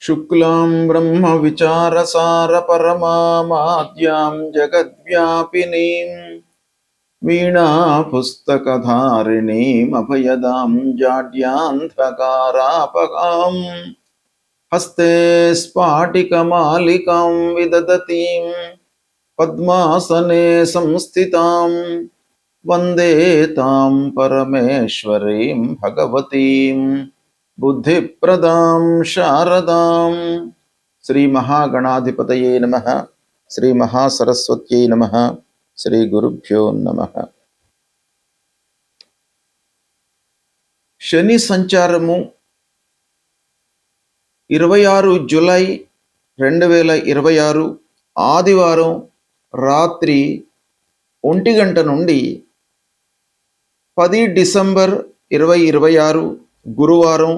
शुक्लां ब्रह्मविचारसारपरमामाद्यां जगद्व्यापिनीं वीणापुस्तकधारिणीमभयदां जाड्यान्धकारापहां हस्ते स्फाटिकमालिकां विदधतीं पद्मासने संस्थितां वन्दे तां परमेश्वरीं भगवतीं बुद्धिप्रदां शारदां। श्री महागणाधिपतये नमः। श्री महासरस्वत्यै नमः। श्री गुरुभ्यो नमः। శని సంచారము 26 జూలై 2026 ఆదివారం రాత్రి 1 గంట నుండి 10 డిసెంబర్ 2026 గురువారం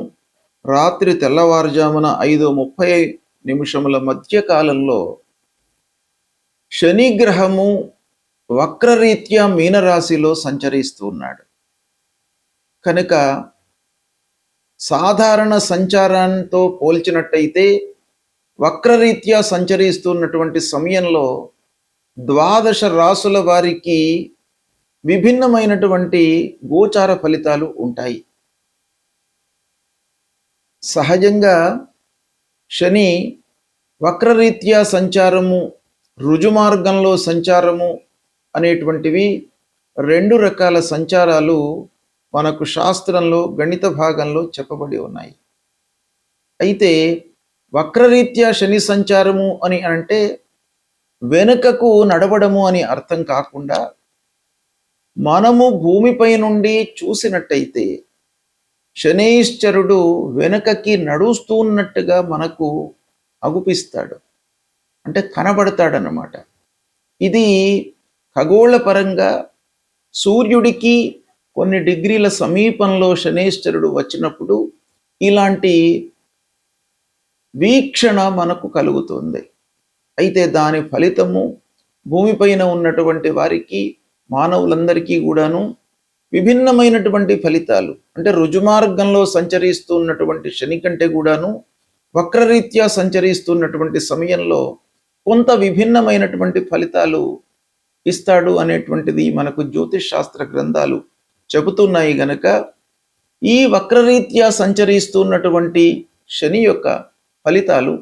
రాత్రి తెల్లవారుజామున 5:30 మధ్య కాలంలో శని గ్రహము వక్రరీత్యా మీనరాశిలో సంచరిస్తున్నాడు కనుక సాధారణ సంచారంతో పోల్చినట్టయితే వక్రరీత్యా సంచరిస్తున్నటువంటి సమయంలో ద్వాదశ రాసుల వారికి విభిన్నమైనటువంటి గోచార ఫలితాలు ఉంటాయి. సహజంగా శని వక్రరీత్యా సంచారము, రుజుమార్గంలో సంచారము అనేటువంటివి 2 రకాల సంచారాలు మనకు శాస్త్రంలో గణిత భాగంలో చెప్పబడి ఉన్నాయి. అయితే వక్రరీత్యా శని సంచారము అని అంటే వెనుకకు నడవడము అని అర్థం కాకుండా మనము భూమిపై నుండి చూసినట్టయితే శనైశ్చరుడు వెనుకకి నడుస్తున్నట్టుగా మనకు అగుపిస్తాడు, అంటే కనబడతాడనమాట. ఇది ఖగోళ పరంగా సూర్యుడికి కొన్ని డిగ్రీల సమీపంలో శనైశ్చరుడు వచ్చినప్పుడు ఇలాంటి వీక్షణ మనకు కలుగుతుంది. అయితే దాని ఫలితము భూమిపైన ఉన్నటువంటి వారికి, మానవులందరికీ కూడాను విభిన్నమైనటువంటి ఫలితాలు, అంటే రుజుమార్గంలో సంచరిస్తున్నటువంటి శని కంటే కూడాను వక్రరీత్యా సంచరిస్తున్నటువంటి సమయంలో కొంత విభిన్నమైనటువంటి ఫలితాలు ఇస్తాడు అనేటువంటిది మనకు జ్యోతిష్ శాస్త్ర గ్రంథాలు చెబుతున్నాయి. గనక ఈ వక్రరీత్యా సంచరిస్తున్నటువంటి శని యొక్క ఫలితాలు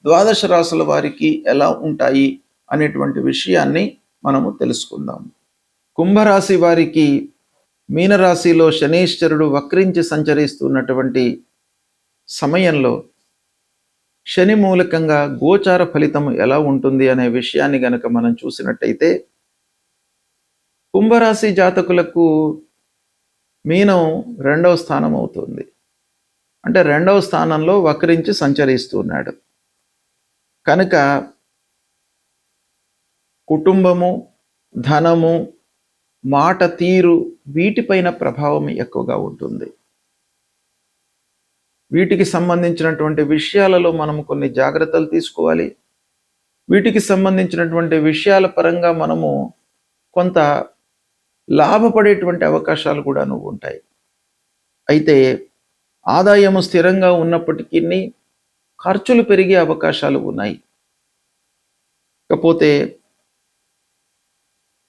ద్వాదశ రాశుల వారికి ఎలా ఉంటాయి అనేటువంటి విషయాన్ని మనము తెలుసుకుందాం. కుంభరాశి వారికి మీనరాశిలో శనీశ్వరుడు వక్రించి సంచరిస్తున్నటువంటి సమయంలో శని మూలకంగా గోచార ఫలితం ఎలా ఉంటుంది అనే విషయాన్ని గనక మనం చూసినట్టయితే, కుంభరాశి జాతకులకు మీనం 2వ స్థానం అవుతుంది. అంటే 2వ స్థానంలో వక్రించి సంచరిస్తున్నాడు కనుక కుటుంబము, ధనము, మాట తీరు వీటిపైన ప్రభావం ఎక్కువగా ఉంటుంది. వీటికి సంబంధించినటువంటి విషయాలలో మనము కొన్ని జాగ్రత్తలు తీసుకోవాలి. వీటికి సంబంధించినటువంటి విషయాల పరంగా మనము కొంత లాభపడేటువంటి అవకాశాలు కూడా ఉంటాయి. అయితే ఆదాయము స్థిరంగా ఉన్నప్పటికీ ఖర్చులు పెరిగే అవకాశాలు ఉన్నాయి. కాకపోతే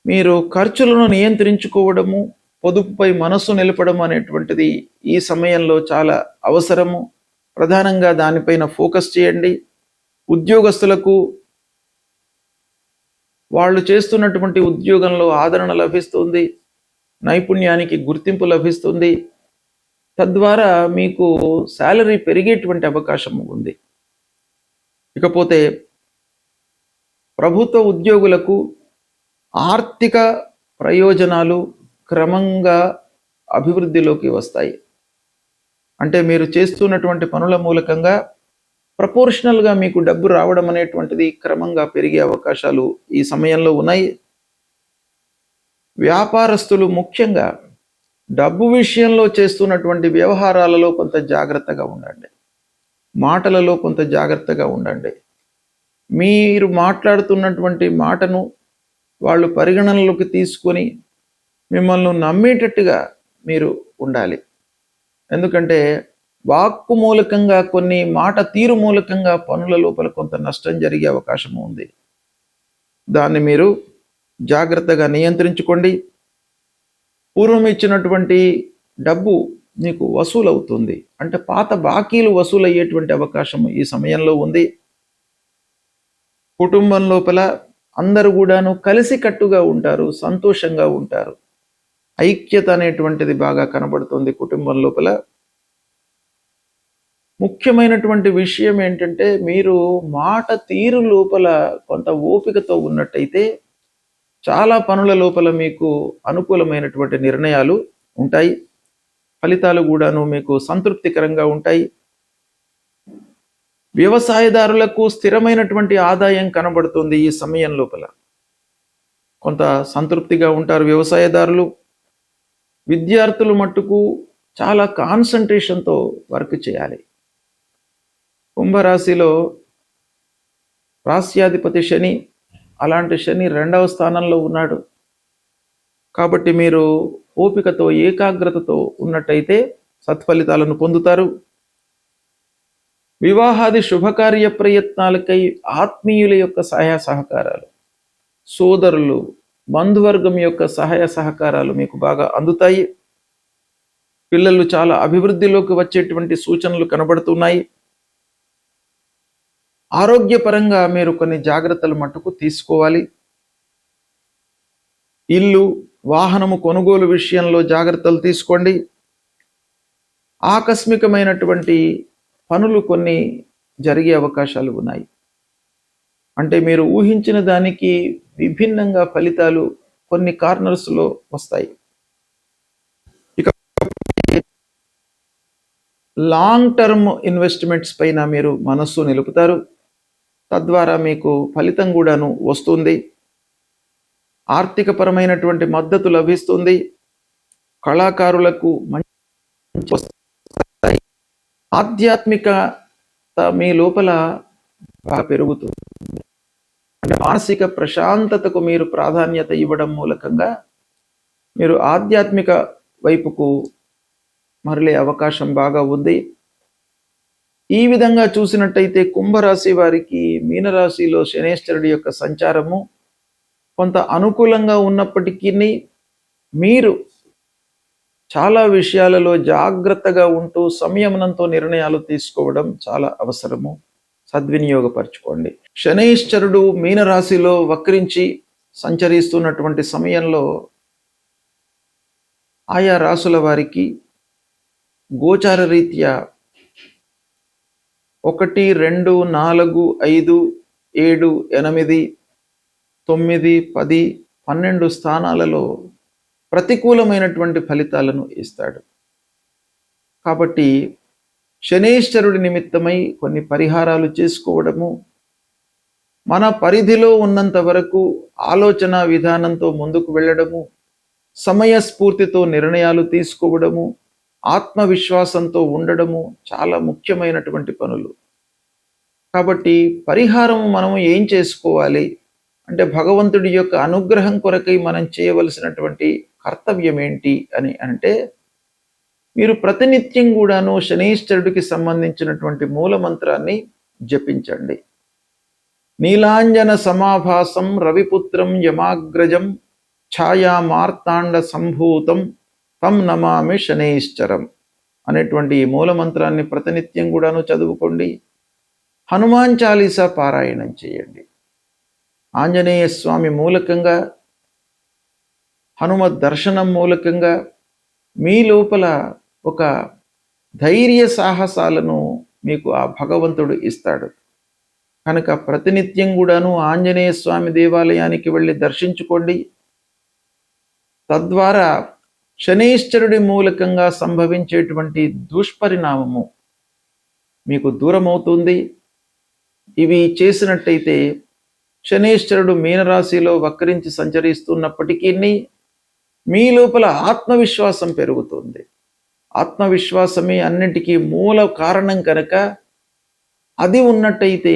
మీరు ఖర్చులను నియంత్రించుకోవడము, పొదుపుపై మనస్సు నిలపడం అనేటువంటిది ఈ సమయంలో చాలా అవసరము. ప్రధానంగా దానిపైన ఫోకస్ చేయండి. ఉద్యోగస్తులకు వాళ్ళు చేస్తున్నటువంటి ఉద్యోగంలో ఆదరణ లభిస్తుంది, నైపుణ్యానికి గుర్తింపు లభిస్తుంది. తద్వారా మీకు శాలరీ పెరిగేటువంటి అవకాశం ఉంది. ఇకపోతే ప్రభుత్వ ఉద్యోగులకు ఆర్థిక ప్రయోజనాలు క్రమంగా అభివృద్ధిలోకి వస్తాయి. అంటే మీరు చేస్తున్నటువంటి పనుల మూలకంగా ప్రపోర్షనల్గా మీకు డబ్బు రావడం అనేటువంటిది క్రమంగా పెరిగే అవకాశాలు ఈ సమయంలో ఉన్నాయి. వ్యాపారస్తులు ముఖ్యంగా డబ్బు విషయంలో చేస్తున్నటువంటి వ్యవహారాలలో కొంత జాగ్రత్తగా ఉండండి. మాటలలో కొంత జాగ్రత్తగా ఉండండి. మీరు మాట్లాడుతున్నటువంటి మాటను వాళ్ళు పరిగణనలోకి తీసుకొని మిమ్మల్ని నమ్మేటట్టుగా మీరు ఉండాలి. ఎందుకంటే వాక్కు మూలకంగా, కొన్ని మాట తీరు మూలకంగా పనుల లోపల కొంత నష్టం జరిగే అవకాశం ఉంది. దాన్ని మీరు జాగ్రత్తగా నియంత్రించుకోండి. పూర్వం ఇచ్చినటువంటి డబ్బు మీకు వసూలు అవుతుంది, అంటే పాత బాకీలు వసూలు అయ్యేటువంటి అవకాశం ఈ సమయంలో ఉంది. కుటుంబం లోపల అందరూ కూడాను కలిసికట్టుగా ఉంటారు, సంతోషంగా ఉంటారు. ఐక్యత అనేటువంటిది బాగా కనబడుతుంది కుటుంబం లోపల. ముఖ్యమైనటువంటి విషయం ఏంటంటే, మీరు మాట తీరు లోపల కొంత ఓపికతో ఉన్నట్టయితే చాలా పనుల లోపల మీకు అనుకూలమైనటువంటి నిర్ణయాలు ఉంటాయి. ఫలితాలు కూడాను మీకు సంతృప్తికరంగా ఉంటాయి. వ్యవసాయదారులకు స్థిరమైనటువంటి ఆదాయం కనబడుతుంది ఈ సమయం లోపల. కొంత సంతృప్తిగా ఉంటారు వ్యవసాయదారులు. విద్యార్థులు మట్టుకు చాలా కాన్సంట్రేషన్తో వర్క్ చేయాలి. కుంభరాశిలో రాస్యాధిపతి శని, అలాంటి శని 2వ స్థానంలో ఉన్నాడు. కాబట్టి మీరు ఓపికతో, ఏకాగ్రతతో ఉన్నట్టయితే సత్ఫలితాలను పొందుతారు. వివాహాది శుభకార్య ప్రయత్నాలకై ఆత్మీయుల యొక్క సహాయ సహకారాలు, సోదరులు, బంధువర్గం యొక్క సహాయ సహకారాలు మీకు బాగా అందుతాయి. పిల్లలు చాలా అభివృద్ధిలోకి వచ్చేటువంటి సూచనలు కనబడుతున్నాయి. ఆరోగ్యపరంగా మీరు కొన్ని జాగ్రత్తలు మట్టుకు తీసుకోవాలి. ఇల్లు, వాహనము కొనుగోలు విషయంలో జాగ్రత్తలు తీసుకోండి. ఆకస్మికమైనటువంటి పనులు కొన్ని జరిగే అవకాశాలు ఉన్నాయి. అంటే మీరు ఊహించిన దానికి విభిన్నంగా ఫలితాలు కొన్ని కార్నర్స్లో వస్తాయి. ఇక లాంగ్ టర్మ్ ఇన్వెస్ట్మెంట్స్ పైన మీరు మనస్సు నిలుపుతారు. తద్వారా మీకు ఫలితం కూడాను వస్తుంది. ఆర్థికపరమైనటువంటి మద్దతు లభిస్తుంది. కళాకారులకు మంచి వస్తాయి. ఆధ్యాత్మికత మీ లోపల బాగా పెరుగుతుంది. అంటే మానసిక ప్రశాంతతకు మీరు ప్రాధాన్యత ఇవ్వడం మూలకంగా మీరు ఆధ్యాత్మిక వైపుకు మరలే అవకాశం బాగా ఉంది. ఈ విధంగా చూసినట్టయితే కుంభరాశి వారికి మీనరాశిలో శనేశ్వరుడి యొక్క సంచారము కొంత అనుకూలంగా ఉన్నప్పటికీ మీరు చాలా విషయాలలో జాగ్రత్తగా ఉంటూ సంయమనంతో నిర్ణయాలు తీసుకోవడం చాలా అవసరము. సద్వినియోగపరచుకోండి. శనైశ్వరుడు మీనరాశిలో వక్రించి సంచరిస్తున్నటువంటి సమయంలో ఆయా రాసుల వారికి గోచార రీత్యా 1, 2, 4, 5, 7, 8, 9, 10, 12 స్థానాలలో ప్రతికూలమైనటువంటి ఫలితాలను ఇస్తాడు. కాబట్టి శనేశ్వరుడి నిమిత్తమై కొన్ని పరిహారాలు చేసుకోవడము, మన పరిధిలో ఉన్నంత వరకు ఆలోచన విధానంతో ముందుకు వెళ్ళడము, సమయస్ఫూర్తితో నిర్ణయాలు తీసుకోవడము, ఆత్మవిశ్వాసంతో ఉండడము చాలా ముఖ్యమైనటువంటి పనులు. కాబట్టి పరిహారం మనం ఏం చేసుకోవాలి అంటే, భగవంతుడి యొక్క అనుగ్రహం కొరకై మనం చేయవలసినటువంటి కర్తవ్యం ఏంటి అని అంటే, మీరు ప్రతినిత్యం కూడాను శనీశ్వరుడికి సంబంధించినటువంటి మూలమంత్రాన్ని జపించండి. నీలాంజన సమాభాసం రవిపుత్రం యమాగ్రజం ఛాయా మార్తాండ సంభూతం తం నమామి శనైశ్చరం అనేటువంటి ఈ మూలమంత్రాన్ని ప్రతినిత్యం కూడాను చదువుకోండి. హనుమాన్ చాలీసా పారాయణం చేయండి. ఆంజనేయ స్వామి మూలకంగా, హనుమత్ దర్శనం మూలకంగా మీ లోపల ఒక ధైర్య సాహసాలను మీకు ఆ భగవంతుడు ఇస్తాడు. కనుక ప్రతినిత్యం కూడాను ఆంజనేయ స్వామి దేవాలయానికి వెళ్ళి దర్శించుకోండి. తద్వారా శనైశ్వరుడి మూలకంగా సంభవించేటువంటి దుష్పరిణామము మీకు దూరమవుతుంది. ఇవి చేసినట్టయితే శనైశ్వరుడు మీనరాశిలో వక్రించి సంచరిస్తున్నప్పటికీ మీ లోపల ఆత్మవిశ్వాసం పెరుగుతుంది. ఆత్మవిశ్వాసమే అన్నిటికీ మూల కారణం కనుక అది ఉన్నట్టయితే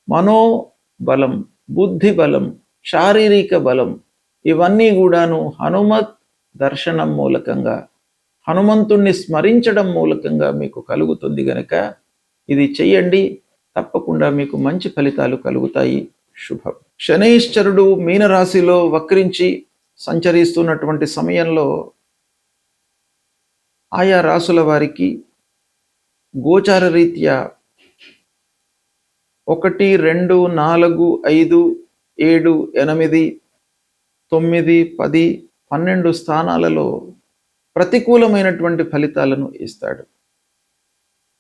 మనోబలం, బుద్ధి బలం, శారీరక బలం ఇవన్నీ కూడాను హనుమత్ దర్శనం మూలకంగా, హనుమంతుణ్ణి స్మరించడం మూలకంగా మీకు కలుగుతుంది గనక ఇది చెయ్యండి, తప్పకుండా మీకు మంచి ఫలితాలు కలుగుతాయి. శుభం. శనైశ్చరుడు మీనరాశిలో వక్రించి సంచరిస్తున్నటువంటి సమయంలో ఆయా రాసుల వారికి గోచార రీత్యా 1, 2, 4, 5, 7, 8, 9, 10, 12 స్థానాలలో ప్రతికూలమైనటువంటి ఫలితాలను ఇస్తాడు.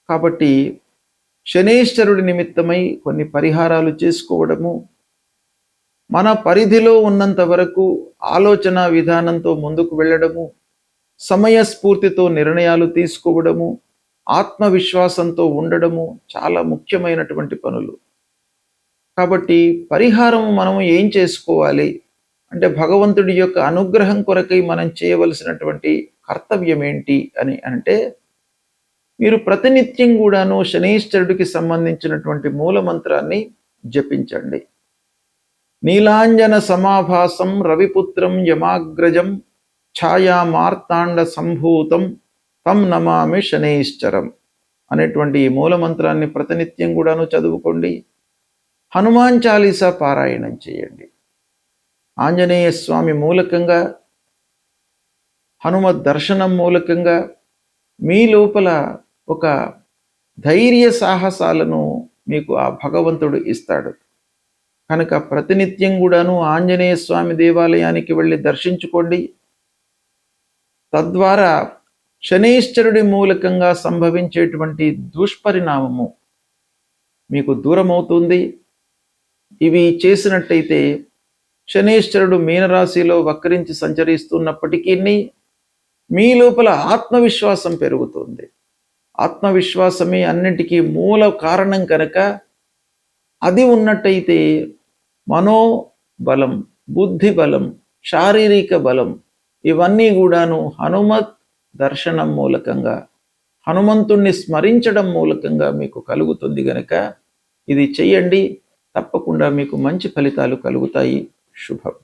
కాబట్టి శనైశ్చరుడి నిమిత్తమై కొన్ని పరిహారాలు చేసుకోవడము, మన పరిధిలో ఉన్నంత వరకు ఆలోచన విధానంతో ముందుకు వెళ్ళడము, సమయస్ఫూర్తితో నిర్ణయాలు తీసుకోవడము, ఆత్మవిశ్వాసంతో ఉండడము చాలా ముఖ్యమైనటువంటి పనులు. కాబట్టి పరిహారం మనం ఏం చేసుకోవాలి అంటే, భగవంతుడి యొక్క అనుగ్రహం కొరకై మనం చేయవలసినటువంటి కర్తవ్యం ఏంటి అని అంటే, మీరు ప్రతినిత్యం కూడాను శనైశ్చరుడికి సంబంధించినటువంటి మూలమంత్రాన్ని జపించండి. నీలాంజన సమాభాసం రవిపుత్రం యమాగ్రజం ఛాయా మార్తాండ సంభూతం తం నమామి శనైశ్చరం అనేటువంటి ఈ మూలమంత్రాన్ని ప్రతినిత్యం కూడాను చదువుకోండి. హనుమాన్ చాలీసా పారాయణం చేయండి. ఆంజనేయ స్వామి మూలకంగా, హనుమత్ దర్శనం మూలకంగా మీ లోపల ఒక ధైర్య సాహసాలను మీకు ఆ భగవంతుడు ఇస్తాడు. కనుక ప్రతినిత్యం కూడాను ఆంజనేయ స్వామి దేవాలయానికి వెళ్ళి దర్శించుకోండి. తద్వారా శనైశ్చరుడి మూలకంగా సంభవించేటువంటి దుష్పరిణామము మీకు దూరమవుతుంది. ఇవి చేసినట్టయితే శనైశ్చరుడు మీనరాశిలో వక్రించి సంచరిస్తున్నప్పటికీ మీ లోపల ఆత్మవిశ్వాసం పెరుగుతుంది. ఆత్మవిశ్వాసమే అన్నిటికీ మూల కారణం కనుక అది ఉన్నట్టయితే మనోబలం, బుద్ధి బలం, శారీరక బలం ఇవన్నీ కూడాను హనుమత్ దర్శనం మూలకంగా, హనుమంతుణ్ణి స్మరించడం మూలకంగా మీకు కలుగుతుంది గనక ఇది చెయ్యండి, తప్పకుండా మీకు మంచి ఫలితాలు కలుగుతాయి. శుభం.